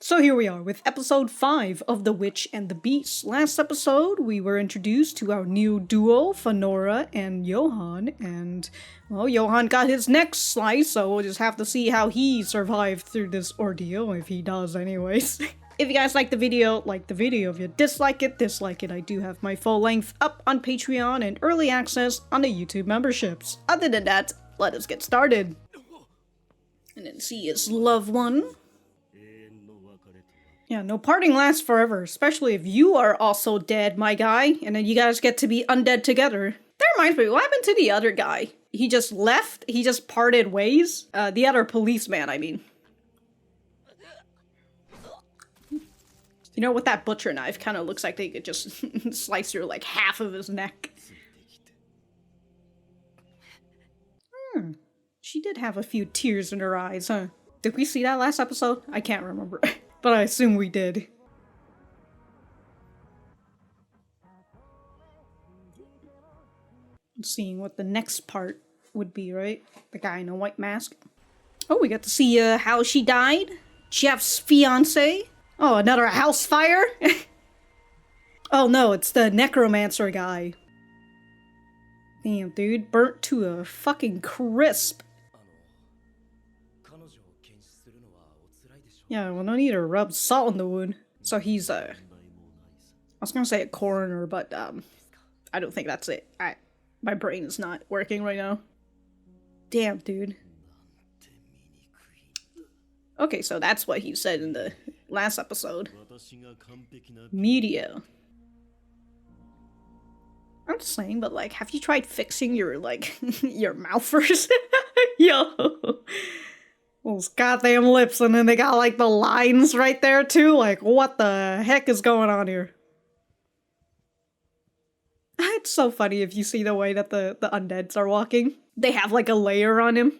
So here we are with episode 5 of The Witch and the Beast. Last episode, we were introduced to our new duo, Phanora and Johan, and, well, Johan got his neck sliced, so we'll just have to see how he survived through this ordeal, if he does anyways. If you guys like the video, like the video. If you dislike it, dislike it. I do have my full length up on Patreon and early access on the YouTube memberships. Other than that, let us get started. And then see his loved one. Yeah, no parting lasts forever, especially if you are also dead, my guy, and then you guys get to be undead together. That reminds me, what happened to the other guy? He just left? He just parted ways? The other policeman, I mean. You know, with that butcher knife, kind of looks like they could just slice through like half of his neck. She did have a few tears in her eyes, huh? Did we see that last episode? I can't remember. But I assume we did. Seeing what the next part would be, right? The guy in a white mask. Oh, we got to see how she died. Jeff's fiance. Oh, another house fire? Oh no, it's the necromancer guy. Damn, dude. Burnt to a fucking crisp. Yeah, well, no need to rub salt in the wound. So he's, I was gonna say a coroner, but, I don't think that's it. My brain is not working right now. Damn, dude. Okay, so that's what he said in the last episode. Media. I'm just saying, but, like, have you tried fixing your, like, your mouth first? Yo. Those goddamn lips, and then they got like the lines right there too. Like, what the heck is going on here? It's so funny if you see the way that the undeads are walking. They have like a layer on him.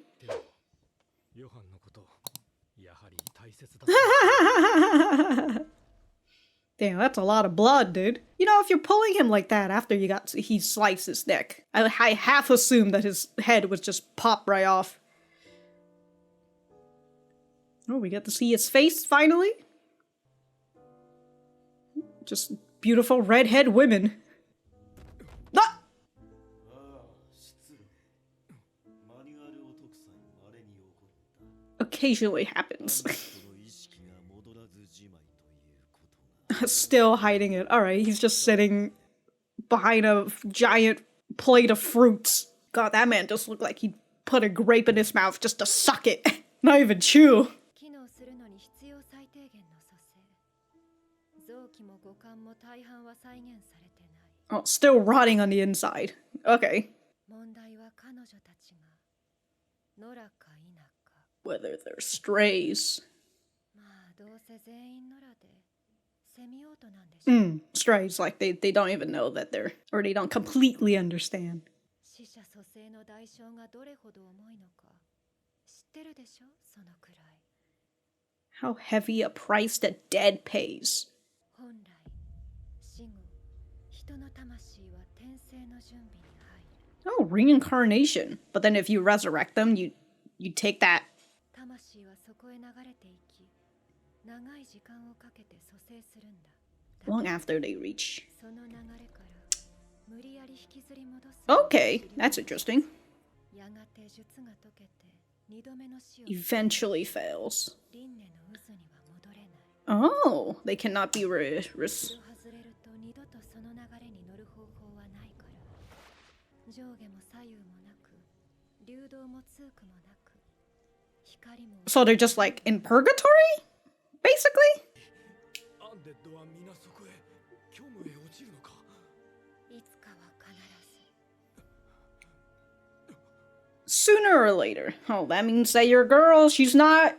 Damn, that's a lot of blood, dude. You know, if you're pulling him like that after he sliced his neck, I half assumed that his head was just popped right off. Oh, we get to see his face, finally. Just beautiful redhead women. Ah! Occasionally happens. Still hiding it. Alright, he's just sitting behind a giant plate of fruits. God, that man just looked like he put a grape in his mouth just to suck it. Not even chew. Oh, still rotting on the inside. Okay. Whether they're strays. Strays, like they don't even know that they're, or they don't completely understand. How heavy a price the dead pays. Oh, reincarnation. But then if you resurrect them, you take that. Long after they reach. Okay, that's interesting. Eventually fails. Oh, they cannot be So they're just like in purgatory? Basically? Sooner or later. Oh, that means that your girl, she's not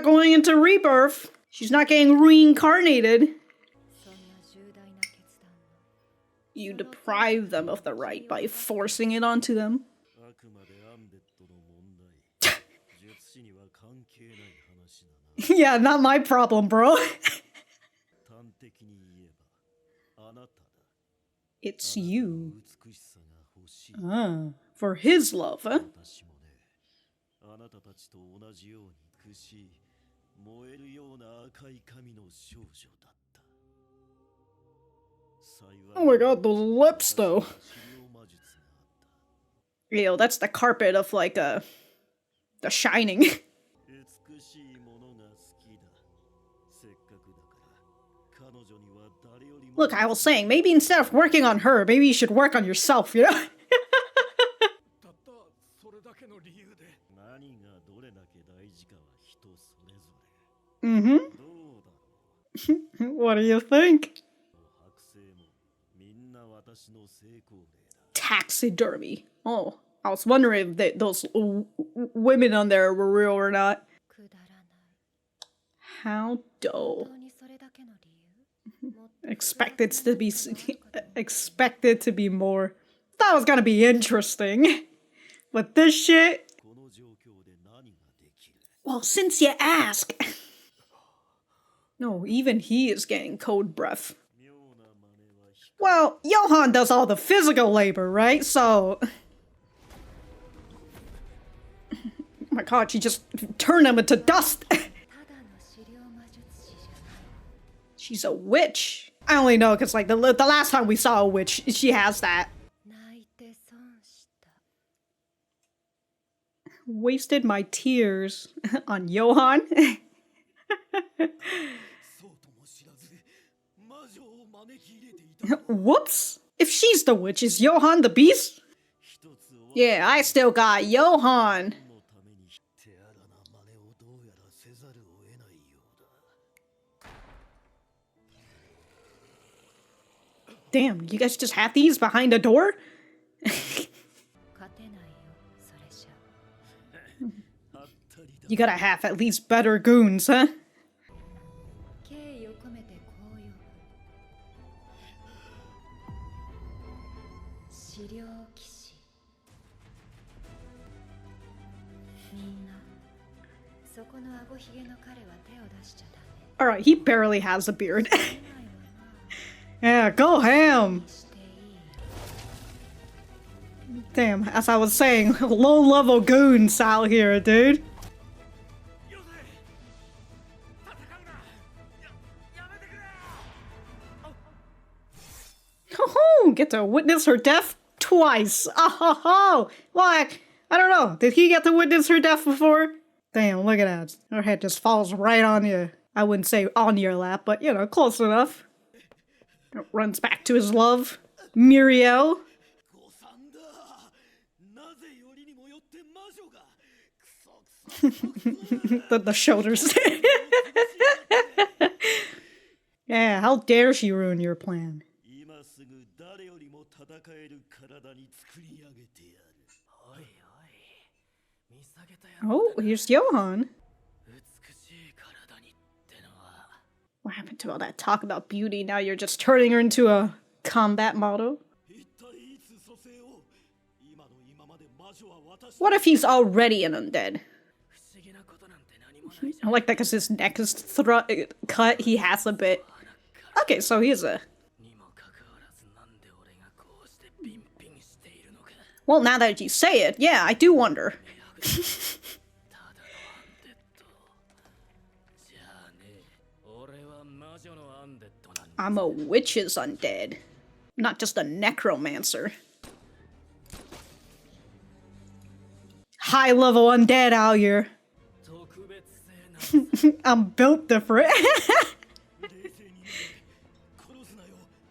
going into rebirth. She's not getting reincarnated. You deprive them of the right by forcing it onto them. Yeah, not my problem, bro. It's you. Ah, for his love, huh? Oh my god, those lips though. Yo, that's the carpet of like The Shining. Look, I was saying, maybe instead of working on her, maybe you should work on yourself, you know? Mm-hmm. What do you think? Taxidermy. Oh, I was wondering if those women on there were real or not. How dull. Expected to be more. That was gonna be interesting. But this shit. Well, since you ask. No, even he is getting cold breath. Well, Johan does all the physical labor, right? So. Oh my god, she just turned him into dust. She's a witch. I only know because, like, the last time we saw a witch, she has that. Wasted my tears on Johan. Whoops! If she's the witch, is Johan the beast? Yeah, I still got Johan. Damn, you guys just have these behind a door? You gotta have at least better goons, huh? Alright, he barely has a beard. Yeah, go ham! Damn, as I was saying, low-level goons out here, dude. Oh, get to witness her death twice. Oh, well, I don't know. Did he get to witness her death before? Damn, look at that. Her head just falls right on you. I wouldn't say on your lap, but you know, close enough. Runs back to his love, Muriel. the shoulders. Yeah, how dare she ruin your plan? Oh, here's Johan. What happened to all that talk about beauty? Now you're just turning her into a combat model? What if he's already an undead? I like that because his neck is cut. He has a bit. Okay, so he's a... Well, now that you say it, yeah, I do wonder. I'm a witch's undead, not just a necromancer. High-level undead out here. I'm built different.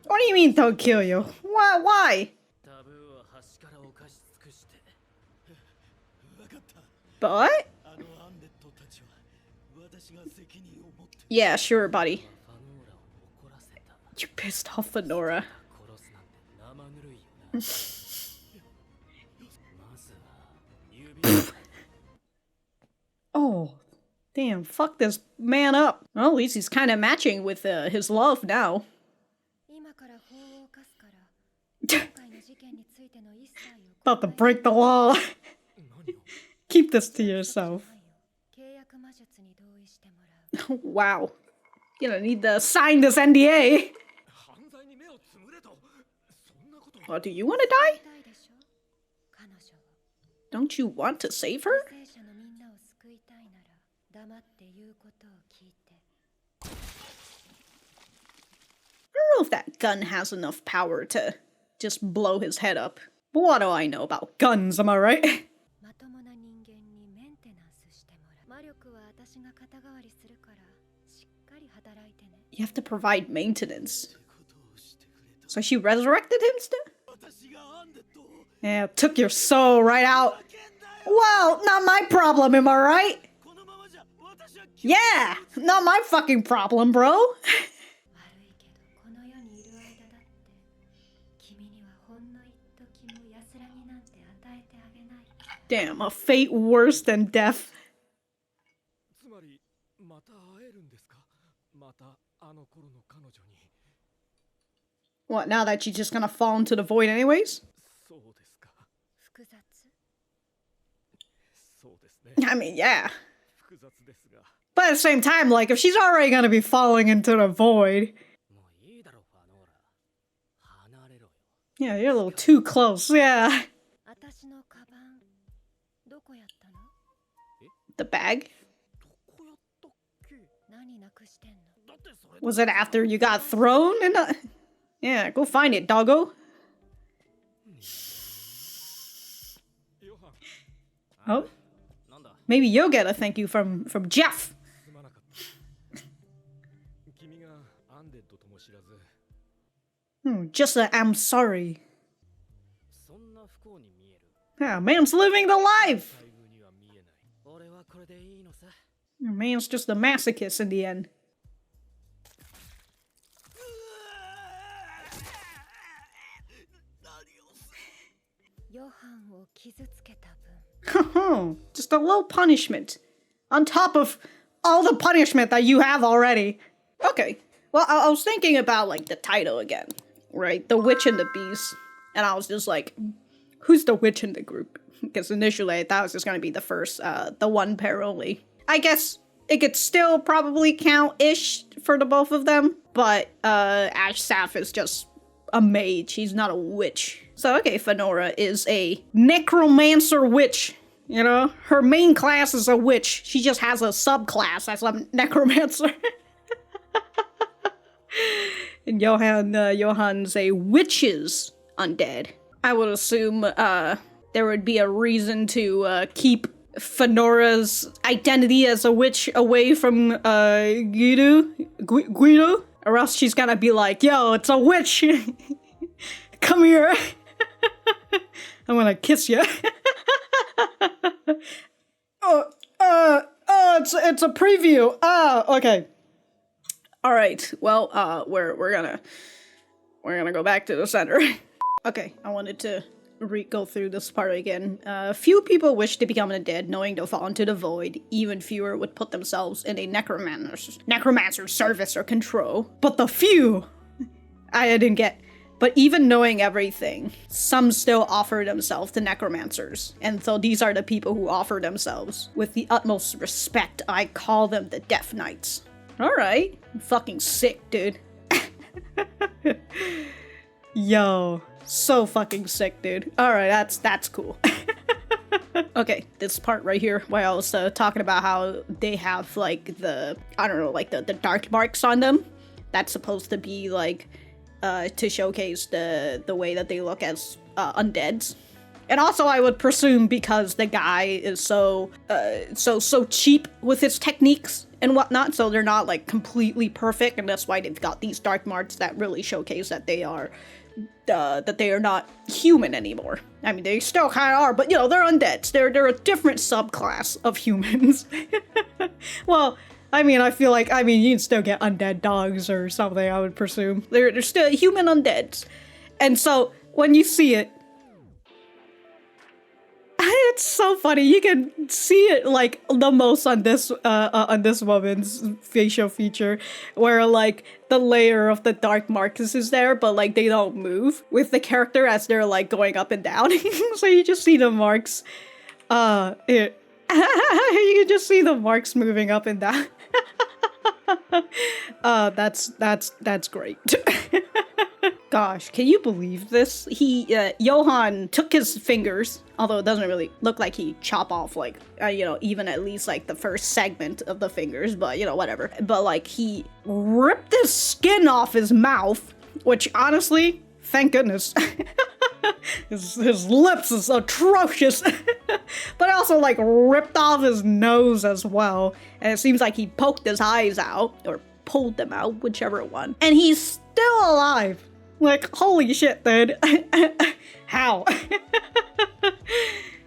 What do you mean, don't kill you? Why? But? Yeah, sure, buddy. You pissed off Phanora. Oh, damn, fuck this man up. Well, at least he's kind of matching with his love now. About to break the law. Keep this to yourself. Wow. You don't need to sign this NDA. Oh, do you want to die? Don't you want to save her? I don't know if that gun has enough power to just blow his head up. But what do I know about guns, am I right? You have to provide maintenance. So she resurrected him still? Yeah, took your soul right out. Well, not my problem, am I right? Yeah, not my fucking problem, bro. Damn, a fate worse than death. What, now that she's just gonna fall into the void anyways? I mean, yeah. But at the same time, like, if she's already gonna be falling into the void... Yeah, you're a little too close, yeah. The bag? Was it after you got thrown in the... Yeah, go find it, doggo. Oh. Maybe you'll get a thank you from Jeff. Just a I'm sorry. Yeah, man's living the life. Man's just a masochist in the end. Just a little punishment. On top of all the punishment that you have already. Okay. Well, I was thinking about, like, the title again. Right? The Witch and the Beast. And I was just like, who's the witch in the group? Because initially I thought it was just going to be the first, the one pair only. I guess it could still probably count-ish for the both of them. But, Ash Saf is just a mage. He's not a witch. So, okay, Phanora is a necromancer witch. You know, her main class is a witch. She just has a subclass as a necromancer. And Johan's a witch's undead. I would assume there would be a reason to keep Phanora's identity as a witch away from Guido, or else she's gonna be like, yo, it's a witch. Come here. I'm gonna kiss you. It's a preview. Okay. All right. Well, we're gonna go back to the center. Okay, I wanted to go through this part again. Few people wish to become undead, knowing they'll fall into the void. Even fewer would put themselves in a necromancer's service or control. But the few, I didn't get. But even knowing everything, some still offer themselves to necromancers. And so these are the people who offer themselves. With the utmost respect, I call them the Death Knights. Alright. Fucking sick, dude. Yo. So fucking sick, dude. Alright, that's cool. Okay, this part right here, where I was talking about how they have, like, the dark marks on them. That's supposed to be, like... to showcase the way that they look as undeads. And also I would presume because the guy is so cheap with his techniques and whatnot, so they're not like completely perfect, and that's why they've got these dark marks that really showcase that they are not human anymore. I mean, they still kind of are, but you know, they're undeads. They're a different subclass of humans. Well, I mean, I feel like, you can still get undead dogs or something, I would presume. They're still human undeads. And so, when you see it, it's so funny. You can see it, like, the most on this woman's facial feature, where, like, the layer of the dark marks is there, but, like, they don't move with the character as they're, like, going up and down. So you just see the marks. You can just see the marks moving up and down. That's great. Gosh, can you believe this? Johan took his fingers, although it doesn't really look like he chopped off, like, even at least, like, the first segment of the fingers, but, whatever. But, like, he ripped his skin off his mouth, which, honestly, thank goodness. his lips is atrocious. But also, like, ripped off his nose as well. And it seems like he poked his eyes out, or pulled them out, whichever one. And he's still alive. Like, holy shit, dude. How?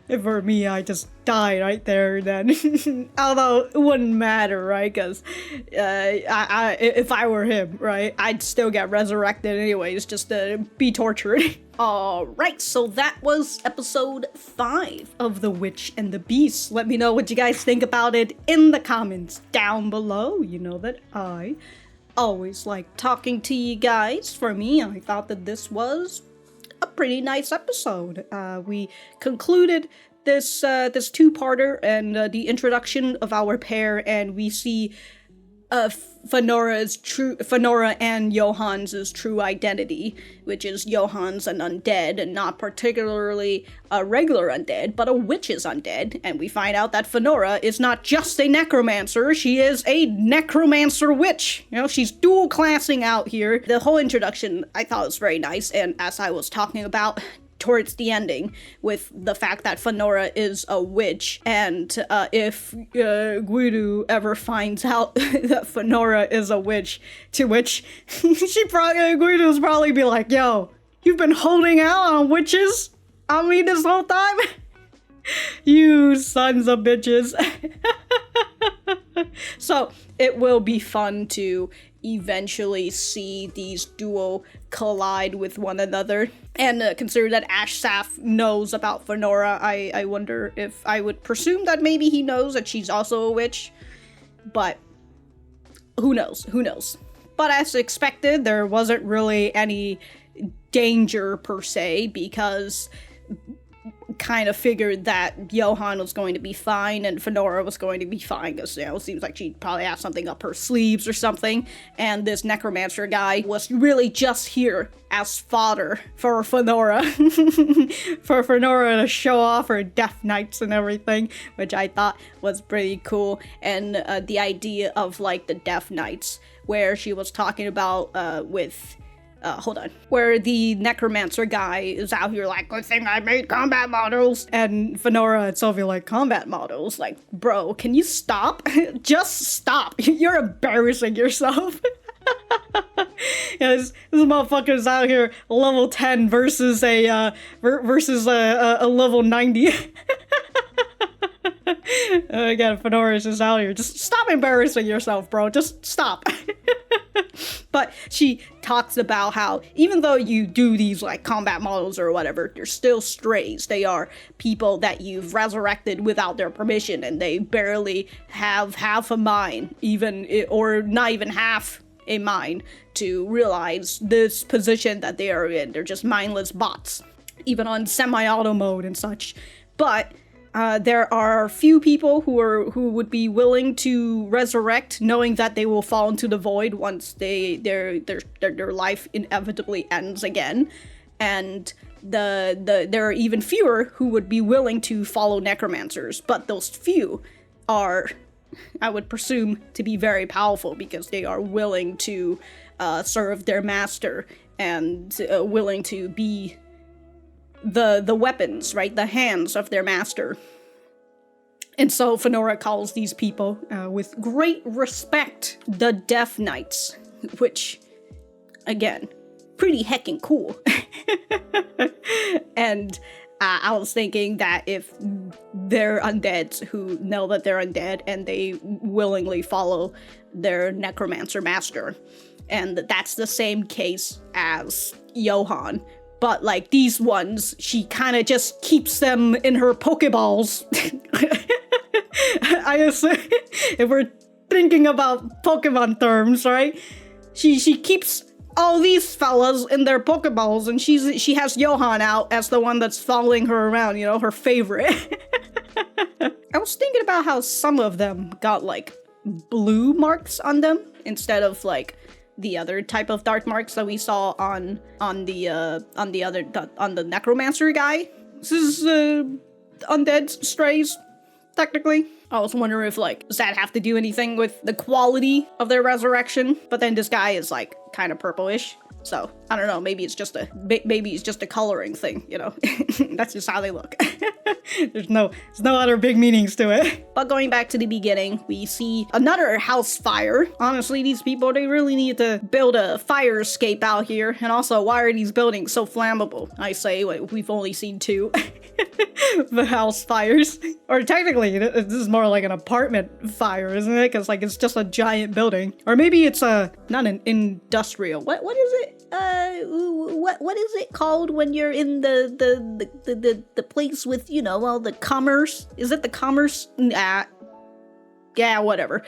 If for me, I just die right there then. Although, it wouldn't matter, right? Because if I were him, right, I'd still get resurrected anyways, just to be tortured. Alright, so that was episode 5 of The Witch and the Beast. Let me know what you guys think about it in the comments down below. You know that I always like talking to you guys. For me, I thought that this was a pretty nice episode. We concluded this two-parter and the introduction of our pair, and we see Phanora and Johan's true identity, which is Johan's an undead, and not particularly a regular undead, but a witch's undead. And we find out that Phanora is not just a necromancer, she is a necromancer witch. She's dual classing out here. The whole introduction I thought was very nice, and as I was talking about towards the ending, with the fact that Phanora is a witch, and if Guido ever finds out that Phanora is a witch, to which Guido's probably be like, yo, you've been holding out on witches on me this whole time? You sons of bitches. So it will be fun to eventually see these duo collide with one another. And consider that Ashsaf knows about Phanora, I wonder if I would presume that maybe he knows that she's also a witch. But who knows? But as expected, there wasn't really any danger per se, because kind of figured that Johan was going to be fine and Phanora was going to be fine, because, it seems like she probably has something up her sleeves or something, and this necromancer guy was really just here as fodder for Phanora. For Phanora to show off her death knights and everything, which I thought was pretty cool. And the idea of, like, the death knights, where she was talking about where the necromancer guy is out here like, good thing I made combat models, and Phanora and Sophie like, combat models? Like, bro, can you stop? Just stop. You're embarrassing yourself. This motherfucker's out here level 10 versus a level 90. Again, Phanora's just out here. Just stop embarrassing yourself, bro. Just stop. But she talks about how even though you do these like combat models or whatever, they're still strays. They are people that you've resurrected without their permission, and they barely have half a mind, or not even half a mind, to realize this position that they are in. They're just mindless bots, even on semi-auto mode and such. But there are few people who would be willing to resurrect, knowing that they will fall into the void once their life inevitably ends again. And there are even fewer who would be willing to follow necromancers. But those few are, I would presume, to be very powerful, because they are willing to serve their master and willing to be the weapons, right? The hands of their master. And so Phanora calls these people, with great respect, the Death Knights, which, again, pretty heckin' cool. And I was thinking that if they're undeads who know that they're undead and they willingly follow their necromancer master, and that's the same case as Johan. But, like, these ones, she kind of just keeps them in her Pokeballs. I assume, if we're thinking about Pokemon terms, right? She keeps all these fellas in their Pokeballs, and she has Johan out as the one that's following her around, her favorite. I was thinking about how some of them got, like, blue marks on them instead of, like, the other type of dark marks that we saw on the necromancer guy. This is undead strays, technically. I was wondering if, like, does that have to do anything with the quality of their resurrection? But then this guy is, like, kind of purplish. So, I don't know, maybe it's just a coloring thing, you know? That's just how they look. There's no other big meanings to it. But going back to the beginning, we see another house fire. Honestly, these people, they really need to build a fire escape out here. And also, why are these buildings so flammable? I say, we've only seen 2. The house fires. Or technically, this is more like an apartment fire, isn't it? Because, like, it's just a giant building. Or maybe it's not an industrial. What is it? What is it called when you're in the place with, you know, all the commerce? Is it the commerce? Nah. Yeah, whatever.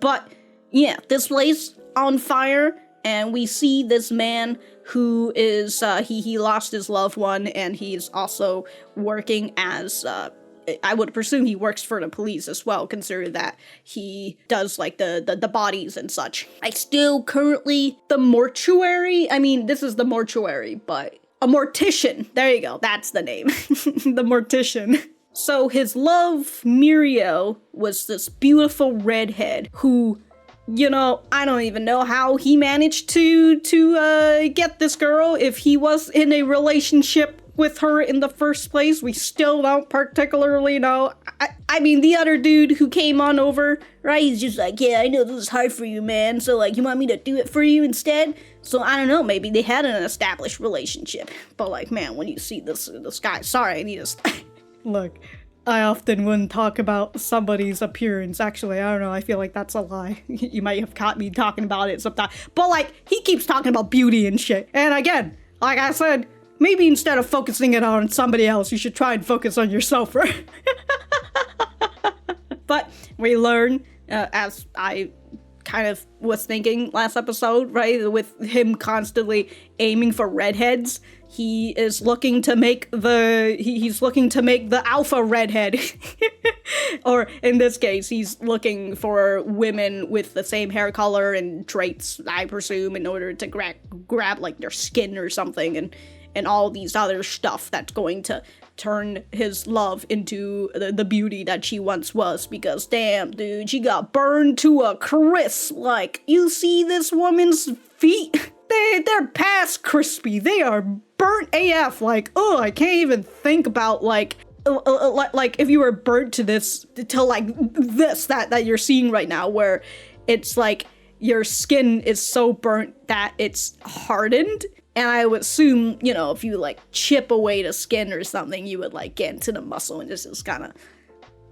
But yeah, this place on fire, and we see this man who is he lost his loved one, and he's also working as I would presume he works for the police as well, considering that he does, like, the bodies and such. The mortuary? I mean, this is the mortuary, but a mortician. There you go. That's the name. The mortician. So his love, Muriel, was this beautiful redhead who, you know, I don't even know how he managed to get this girl if he was in a relationship with her in the first place. We still don't particularly know. I mean, the other dude who came on over, right? He's just like, yeah, I know this is hard for you, man. So, like, you want me to do it for you instead? So, I don't know. Maybe they had an established relationship. But, like, man, when you see this guy, sorry, I need to... Look, I often wouldn't talk about somebody's appearance. Actually, I don't know. I feel like that's a lie. You might have caught me talking about it sometime. But, like, he keeps talking about beauty and shit. And again, like I said, maybe instead of focusing it on somebody else, you should try and focus on yourself, right? But we learn, as I kind of was thinking last episode, right, with him constantly aiming for redheads, he is looking to make he's looking to make the alpha redhead. Or in this case, he's looking for women with the same hair color and traits, I presume, in order to grab like their skin or something, and all these other stuff that's going to turn his love into the beauty that she once was, because damn, dude, she got burned to a crisp. Like, you see this woman's feet? They're past crispy. They are burnt AF. Like, oh, I can't even think about, like if you were burnt to this, to like this, that you're seeing right now, where it's like your skin is so burnt that it's hardened. And I would assume, you know, if you, like, chip away the skin or something, you would, like, get into the muscle and just kind of...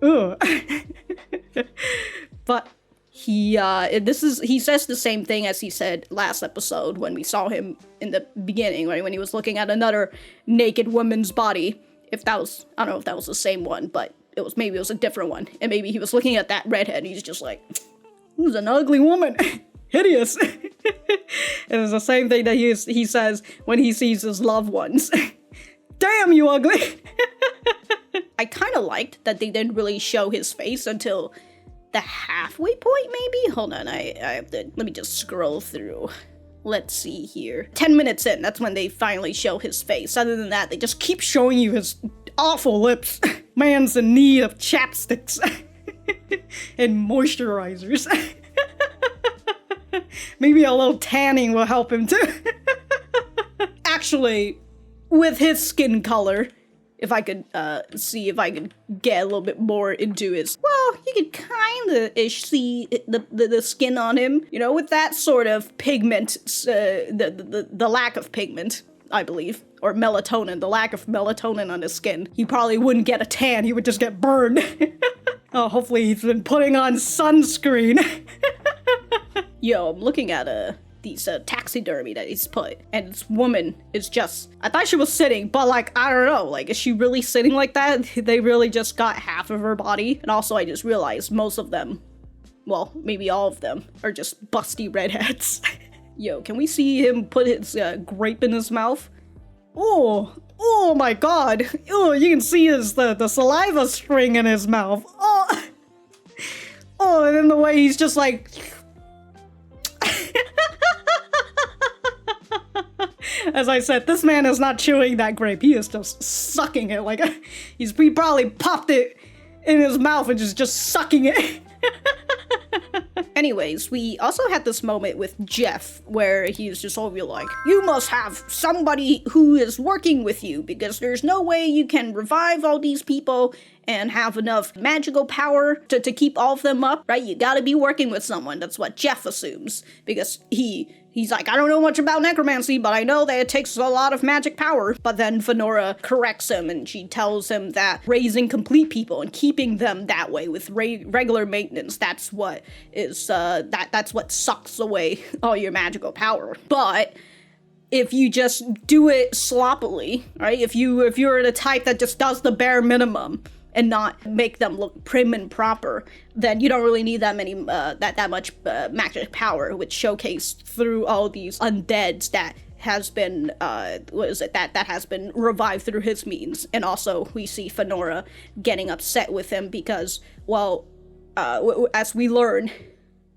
Ugh. But he says the same thing as he said last episode when we saw him in the beginning, right? When he was looking at another naked woman's body. If that was... I don't know if that was the same one, but maybe it was a different one. And maybe he was looking at that redhead and he's just like, who's an ugly woman? Hideous. It was the same thing that he says when he sees his loved ones. Damn, you ugly. I kind of liked that they didn't really show his face until the halfway point, maybe? Hold on, I have to, let me just scroll through. Let's see here. 10 minutes in, that's when they finally show his face. Other than that, they just keep showing you his awful lips. Man's in need of chapsticks and moisturizers. Maybe a little tanning will help him too. Actually, with his skin color, if I could see if I could get a little bit more into his, well, you could kind of see the skin on him, you know, with that sort of pigment, the lack of pigment, I believe, or melatonin, the lack of melatonin on his skin. He probably wouldn't get a tan, he would just get burned. Oh, hopefully he's been putting on sunscreen. Yo, I'm looking at these taxidermy that he's put, and this woman is just, I thought she was sitting, but like, I don't know, like, is she really sitting like that? They really just got half of her body. And also I just realized most of them, well, maybe all of them, are just busty redheads. Yo, can we see him put his grape in his mouth? Oh my god. Oh, you can see the saliva string in his mouth. Oh, and then the way he's just like... As I said, this man is not chewing that grape. He is just sucking it. Like, he probably popped it in his mouth and just sucking it. Anyways, we also had this moment with Jeff where he's just over like, you must have somebody who is working with you because there's no way you can revive all these people and have enough magical power to keep all of them up, right? You gotta be working with someone. That's what Jeff assumes because he's like, I don't know much about necromancy, but I know that it takes a lot of magic power. But then Phanora corrects him and she tells him that raising complete people and keeping them that way with regular maintenance, that's what is, that's what sucks away all your magical power. But if you just do it sloppily, right? If you're the type that just does the bare minimum and not make them look prim and proper, then you don't really need that many, that much magic power, which showcased through all these undeads that has been, that has been revived through his means. And also we see Phanora getting upset with him because, well, as we learn,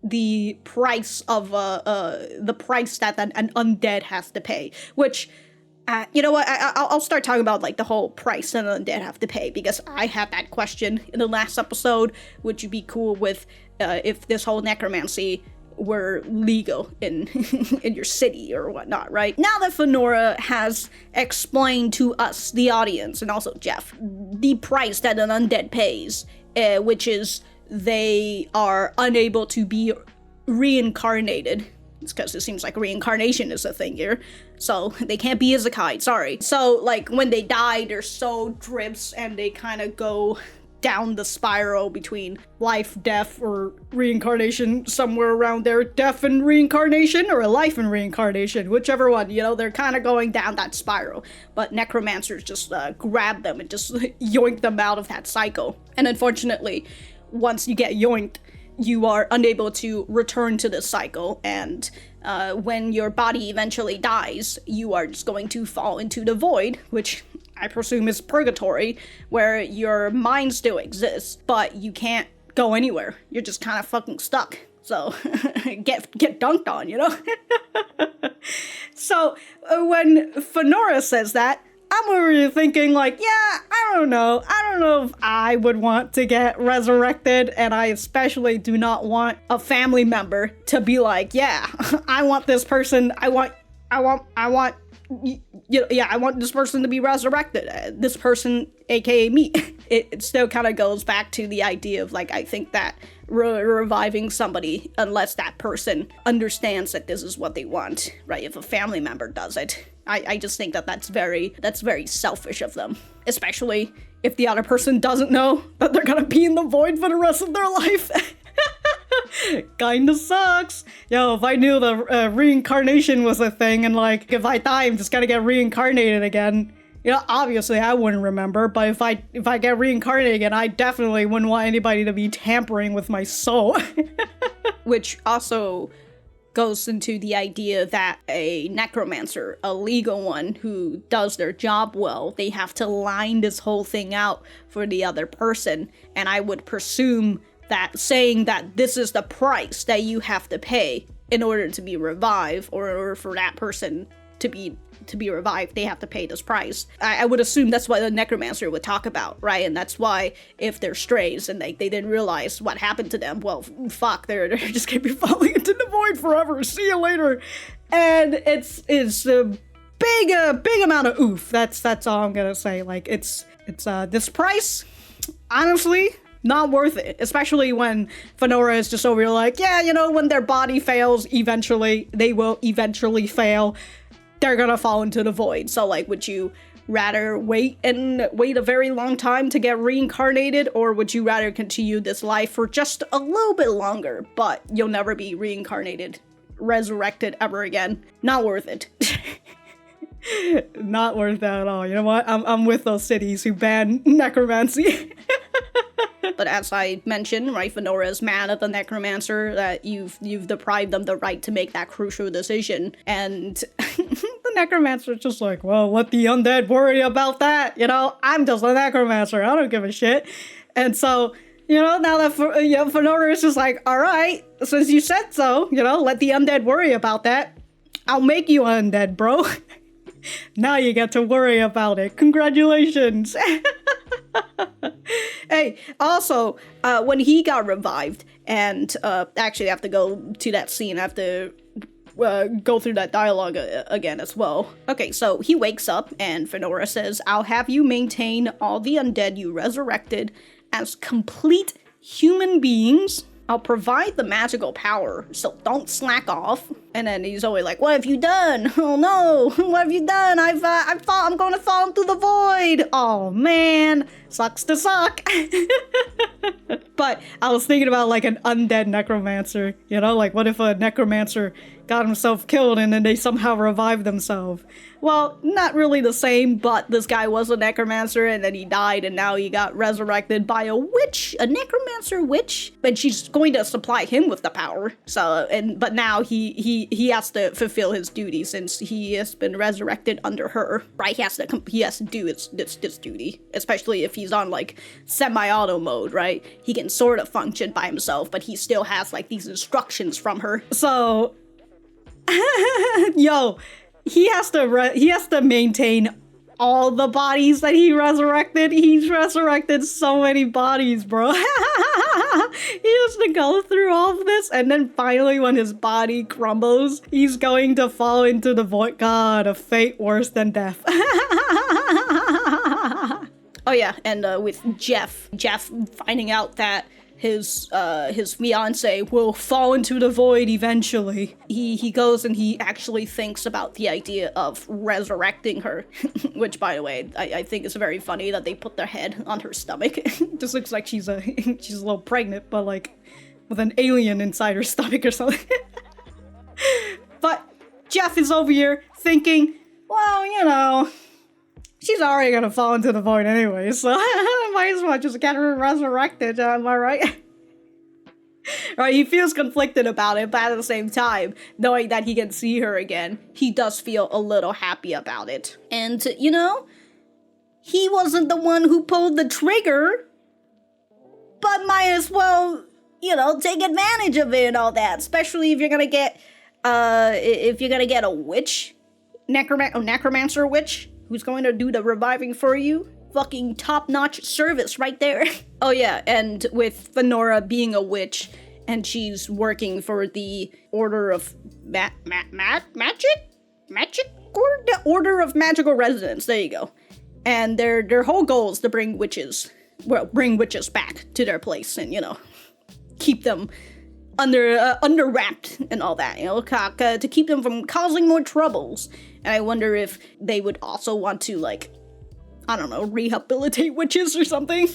the price of, the price that an undead has to pay, which, you know what, I'll start talking about, like, the whole price that undead have to pay, because I had that question in the last episode. Would you be cool with, if this whole necromancy were legal in in your city or whatnot, right? Now that Phanora has explained to us, the audience, and also Jeff, the price that an undead pays, which is they are unable to be reincarnated. It's because it seems like reincarnation is a thing here. So they can't be isekai, sorry. So, like, when they die, their soul drips and they kind of go down the spiral between life, death, or reincarnation, somewhere around there. Death and reincarnation, or a life and reincarnation, whichever one, you know, they're kind of going down that spiral. But necromancers just grab them and just yoink them out of that cycle. And unfortunately, once you get yoinked, you are unable to return to this cycle, and when your body eventually dies, you are just going to fall into the void, which I presume is purgatory, where your mind still exists, but you can't go anywhere. You're just kind of fucking stuck. So, get dunked on, you know? So, when Phanora says that, I'm already thinking, like, yeah, I don't know if I would want to get resurrected, and I especially do not want a family member to be like, yeah, I want this person, I want this person to be resurrected, this person, aka me. It still kind of goes back to the idea of, like, I think that reviving somebody, unless that person understands that this is what they want, right? If a family member does it, I just think that that's very selfish of them, especially if the other person doesn't know that they're gonna be in the void for the rest of their life. Kinda sucks. Yo, if I knew the reincarnation was a thing, and, like, if I die, I'm just gonna get reincarnated again, you know, obviously I wouldn't remember, but if I get reincarnated again, I definitely wouldn't want anybody to be tampering with my soul. Which also goes into the idea that a necromancer, a legal one who does their job well, they have to line this whole thing out for the other person. And I would presume that saying that this is the price that you have to pay in order to be revived, or in order for that person to be revived, they have to pay this price. I would assume that's what a necromancer would talk about, right? And that's why if they're strays and they didn't realize what happened to them, well, fuck, they're just gonna be falling into the void forever. See you later. And it's a big amount of oof. That's all I'm gonna say. Like, it's this price, honestly, not worth it, especially when Phanora is just over here like, yeah, you know, when their body fails, eventually, they will eventually fail. They're gonna fall into the void. So, like, would you rather wait a very long time to get reincarnated, or would you rather continue this life for just a little bit longer, but you'll never be reincarnated, resurrected ever again? Not worth it. Not worth that at all. You know what? I'm with those cities who ban necromancy. But as I mentioned, right, Phanora is mad at the necromancer that you've deprived them the right to make that crucial decision. And the necromancer's just like, well, let the undead worry about that. You know, I'm just a necromancer. I don't give a shit. And so, you know, now that Phanora is just like, all right, since you said so, you know, let the undead worry about that. I'll make you undead, bro. Now you get to worry about it. Congratulations. Hey, also, when he got revived, and actually I have to go to that scene, I have to go through that dialogue again as well. Okay, so he wakes up and Phanora says, I'll have you maintain all the undead you resurrected as complete human beings. I'll provide the magical power, so don't slack off. And then he's always like, what have you done? Oh no, what have you done? I'm going to fall into the void. Oh man, sucks to suck. But I was thinking about like an undead necromancer, you know, like what if a necromancer got himself killed and then they somehow revived themselves? Well, not really the same, but this guy was a necromancer and then he died and now he got resurrected by a witch, a necromancer witch, and she's going to supply him with the power. So, but now he has to fulfill his duty since he has been resurrected under her, right? He has to do this duty, especially if he's on like semi-auto mode, right? He can sort of function by himself, but he still has like these instructions from her. So, yo, he has to maintain all the bodies that he resurrected. He's resurrected so many bodies, bro. He has to go through all of this, and then finally when his body crumbles, he's going to fall into the void. God, a fate worse than death. Oh yeah, and with Jeff finding out that his fiance will fall into the void eventually. He goes and he actually thinks about the idea of resurrecting her, which by the way, I think is very funny that they put their head on her stomach. Just looks like she's a little pregnant, but like with an alien inside her stomach or something. But Jeff is over here thinking, well, you know, she's already gonna fall into the void anyway, so I might as well just get her resurrected, am I right? Right, he feels conflicted about it, but at the same time, knowing that he can see her again, he does feel a little happy about it. And, you know, he wasn't the one who pulled the trigger, but might as well, you know, take advantage of it and all that, especially if you're gonna get, a witch, necromancer witch, who's going to do the reviving for you. Fucking top-notch service right there. Oh yeah, and with Phanora being a witch, and she's working for the Order of Magic? Or the Order of Magical Resonance, there you go. And their whole goal is to bring witches back to their place and, you know, keep them under wrapped and all that, you know, to keep them from causing more troubles. And I wonder if they would also want to, like, I don't know, rehabilitate witches or something.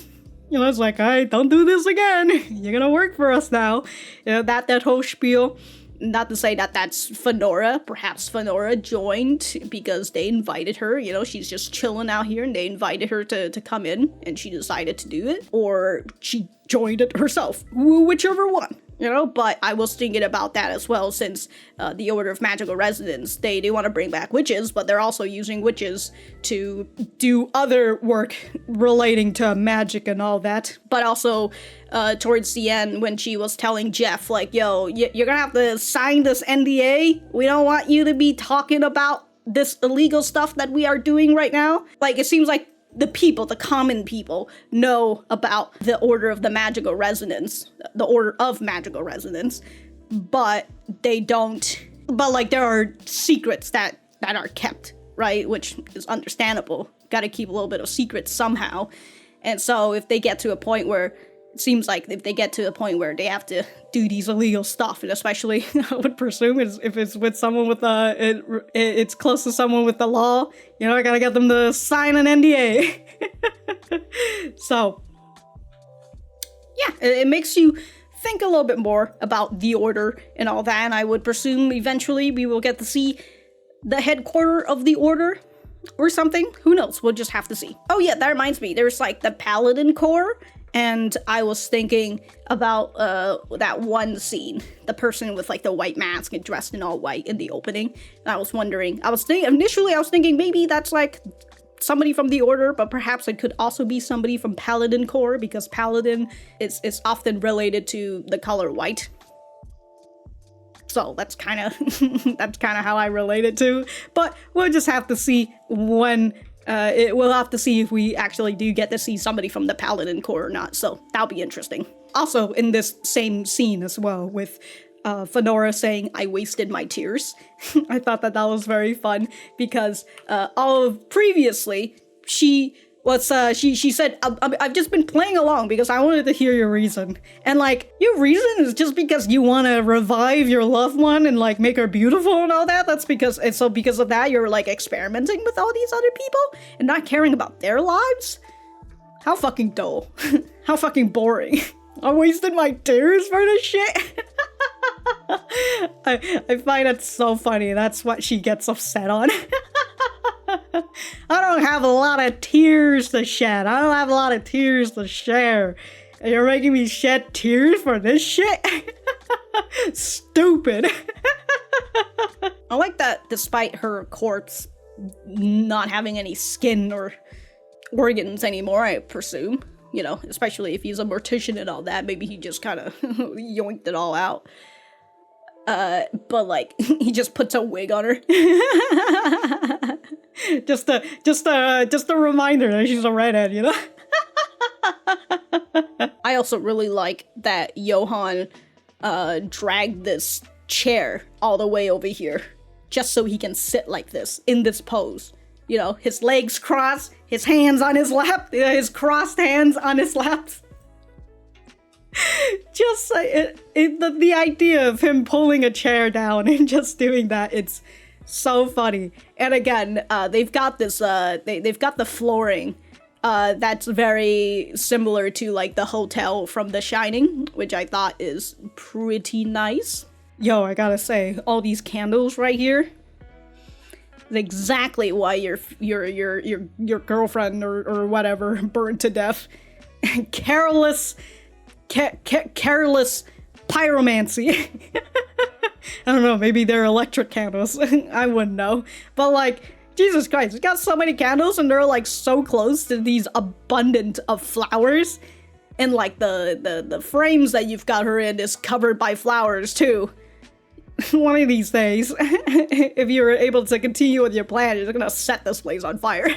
You know, it's like, alright, don't do this again. You're gonna work for us now. You know, that whole spiel. Not to say that that's Phanora. Perhaps Phanora joined because they invited her. You know, she's just chilling out here and they invited her to come in and she decided to do it. Or she joined it herself. Whichever one. You know, but I was thinking about that as well since the Order of Magical Resonance, they want to bring back witches, but they're also using witches to do other work relating to magic and all that. But also, towards the end, when she was telling Jeff, like, yo, you're gonna have to sign this NDA. We don't want you to be talking about this illegal stuff that we are doing right now. Like, it seems like the people, the common people, know about the Order of the Magical Resonance, the Order of Magical Resonance, but they don't, but like there are secrets that are kept, right? Which is understandable. Gotta keep a little bit of secrets somehow. And so if they get to a point where, it seems like if they get to a point where they have to do these illegal stuff, and especially I would presume if it's with someone with it's close to someone with the law, you know, I gotta get them to sign an NDA. So, yeah, it makes you think a little bit more about the Order and all that, and I would presume eventually we will get to see the headquarters of the Order or something. Who knows? We'll just have to see. Oh yeah, that reminds me, there's like the Paladin Corps. And I was thinking about that one scene, the person with like the white mask and dressed in all white in the opening. And I was wondering, initially I was thinking maybe that's like somebody from the Order, but perhaps it could also be somebody from Paladin Corps, because Paladin is often related to the color white. So that's kind of that's kind of how I relate it to. But we'll just have to see when we'll have to see if we actually do get to see somebody from the Paladin Corps or not. So that'll be interesting. Also, in this same scene as well, with Phanora saying, "I wasted my tears." I thought that was very fun because previously she said, I've just been playing along because I wanted to hear your reason. And like, your reason is just because you want to revive your loved one and like make her beautiful and all that. So because of that, you're like experimenting with all these other people and not caring about their lives? How fucking dull. How fucking boring. I wasted my tears for this shit. I find it so funny. That's what she gets upset on. I don't have a lot of tears to shed. I don't have a lot of tears to share. And you're making me shed tears for this shit? Stupid. I like that despite her corpse not having any skin or organs anymore, I presume. You know, especially if he's a mortician and all that, maybe he just kind of yoinked it all out. But like, he just puts a wig on her. just a reminder that she's a redhead, you know? I also really like that Johan dragged this chair all the way over here just so he can sit like this, in this pose. You know, his legs crossed, his hands on his lap, his crossed hands on his lap. Just like the idea of him pulling a chair down and just doing that, it's so funny. And again, they've got this, they've got the flooring that's very similar to like the hotel from The Shining, which I thought is pretty nice. Yo, I gotta say, all these candles right here, exactly why your girlfriend or whatever burned to death. Careless pyromancy. I don't know, maybe they're electric candles. I wouldn't know. But like, Jesus Christ, we got so many candles and they're like so close to these abundant of flowers. And like the frames that you've got her in is covered by flowers too. One of these days, if you're able to continue with your plan, you're gonna set this place on fire.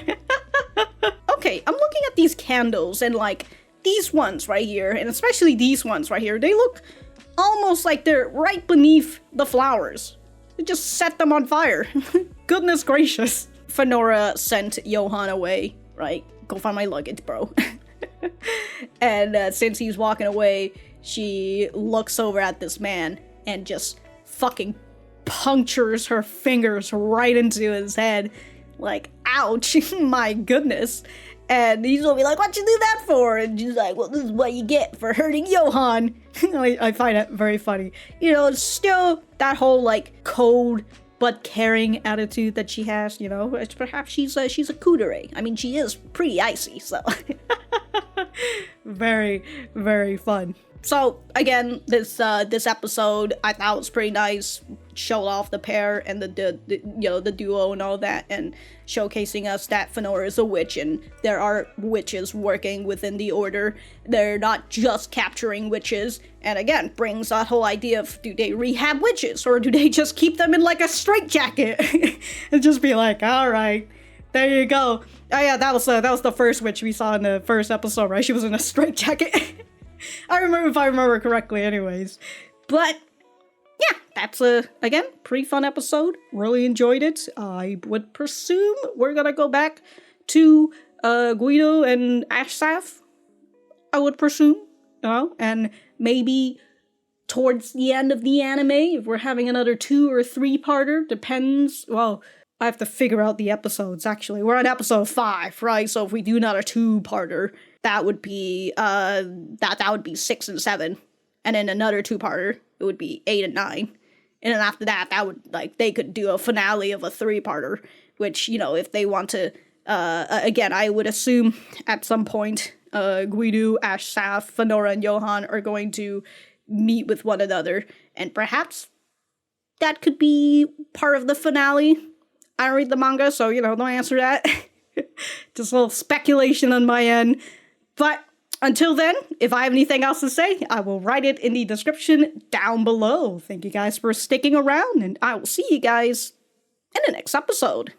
Okay, I'm looking at these candles and like these ones right here, and especially these ones right here, they look almost like they're right beneath the flowers. They just set them on fire. Goodness gracious. Phanora sent Johan away, right? Go find my luggage, bro. And since he's walking away, she looks over at this man and just fucking punctures her fingers right into his head. Like, ouch, my goodness. And he's gonna be like, "What'd you do that for?" And she's like, "Well, this is what you get for hurting Johan." I find it very funny. You know, it's still that whole like cold but caring attitude that she has, you know. It's perhaps she's a kudere. I mean, she is pretty icy, so. Very, very fun. So again, this episode I thought was pretty nice. Showed off the pair and the you know, the duo and all that, and showcasing us that Phanora is a witch and there are witches working within the order. They're not just capturing witches, and again brings that whole idea of, do they rehab witches or do they just keep them in like a straitjacket and just be like, all right, there you go. Oh yeah, that was the first witch we saw in the first episode, right? She was in a straitjacket. I remember, if I remember correctly, anyways. But yeah, that's again, pretty fun episode. Really enjoyed it. I would presume we're gonna go back to Guido and Asaf. I would presume, you know, and maybe towards the end of the anime, if we're having another 2 or 3-parter, depends. Well, I have to figure out the episodes. Actually, we're on episode 5, right? So if we do another 2-parter, that would be that would be 6 and 7, and then another 2-parter. It would be 8 and 9. And then after that, that would, like, they could do a finale of a 3-parter, which, you know, if they want to, again, I would assume at some point, Guido, Asaf, Phanora, and Johan are going to meet with one another, and perhaps that could be part of the finale. I don't read the manga, so, you know, don't answer that. Just a little speculation on my end. But Until then, if I have anything else to say, I will write it in the description down below. Thank you guys for sticking around, and I will see you guys in the next episode.